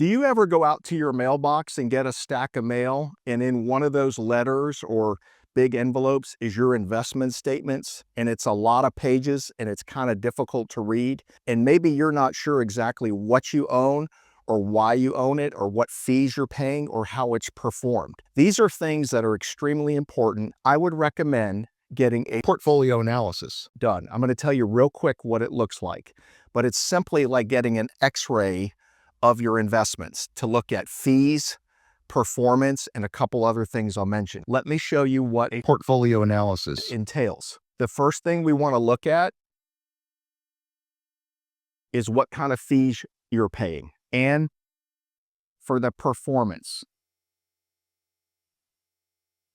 Do you ever go out to your mailbox and get a stack of mail, and in one of those letters or big envelopes is your investment statements, and it's a lot of pages and it's kind of difficult to read, and maybe you're not sure exactly what you own or why you own it or what fees you're paying or how it's performed? These are things that are extremely important. I would recommend getting a portfolio analysis done. I'm going to tell you real quick what it looks like, but it's simply like getting an X-ray of your investments to look at fees, performance, and a couple other things I'll mention. Let me show you what a portfolio analysis entails. The first thing we want to look at is what kind of fees you're paying and for the performance.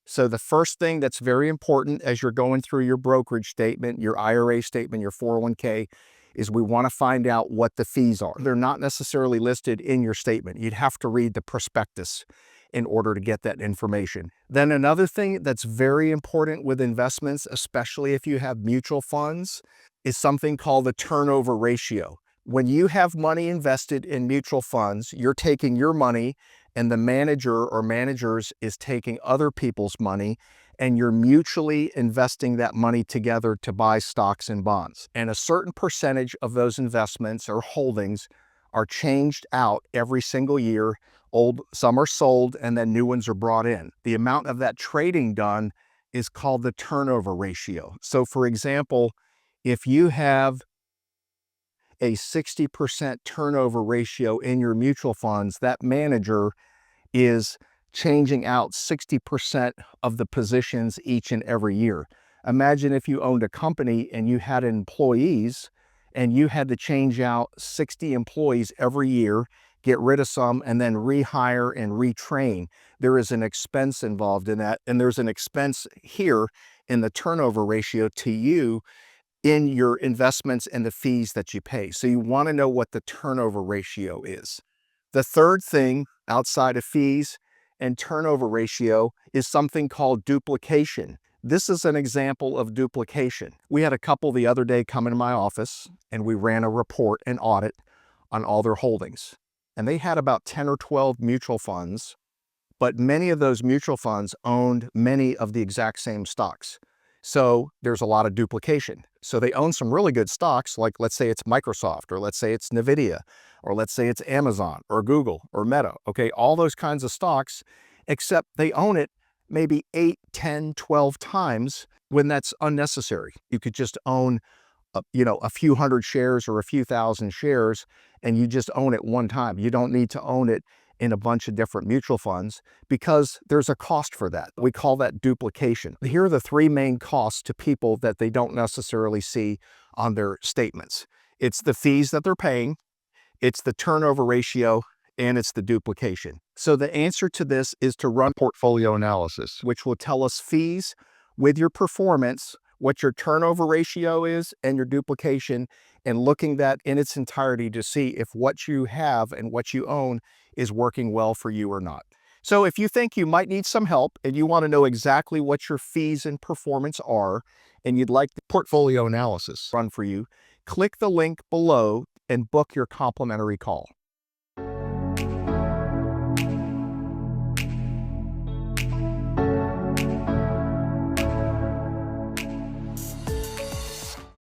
So the first thing that's very important as you're going through your brokerage statement, your IRA statement, your 401k, is we want to find out what the fees are. They're not necessarily listed in your statement. You'd have to read the prospectus in order to get that information. Then another thing that's very important with investments, especially if you have mutual funds, is something called the turnover ratio. When you have money invested in mutual funds, you're taking your money and the manager or managers is taking other people's money, and you're mutually investing that money together to buy stocks and bonds. And a certain percentage of those investments or holdings are changed out every single year. Some are sold and then new ones are brought in. The amount of that trading done is called the turnover ratio. So for example, if you have a 60% turnover ratio in your mutual funds, that manager is changing out 60% of the positions each and every year. Imagine if you owned a company and you had employees and you had to change out 60 employees every year, get rid of some, and then rehire and retrain. There is an expense involved in that, and there's an expense here in the turnover ratio to you in your investments and the fees that you pay. So you want to know what the turnover ratio is. The third thing outside of fees and turnover ratio is something called duplication. This is an example of duplication. We had a couple the other day come into my office and we ran a report and audit on all their holdings. And they had about 10 or 12 mutual funds, but many of those mutual funds owned many of the exact same stocks. So there's a lot of duplication. So they own some really good stocks, like let's say it's Microsoft, or let's say it's NVIDIA, or let's say it's Amazon, or Google, or Meta, okay? All those kinds of stocks, except they own it maybe 8, 10, 12 times when that's unnecessary. You could just own a few hundred shares or a few thousand shares, and you just own it one time. You don't need to own it in a bunch of different mutual funds because there's a cost for that. We call that duplication. Here are the three main costs to people that they don't necessarily see on their statements. It's the fees that they're paying, it's the turnover ratio, and it's the duplication. So the answer to this is to run portfolio analysis, which will tell us fees with your performance, what your turnover ratio is and your duplication, and looking that in its entirety to see if what you have and what you own is working well for you or not. So if you think you might need some help and you want to know exactly what your fees and performance are, and you'd like the portfolio analysis run for you, click the link below and book your complimentary call.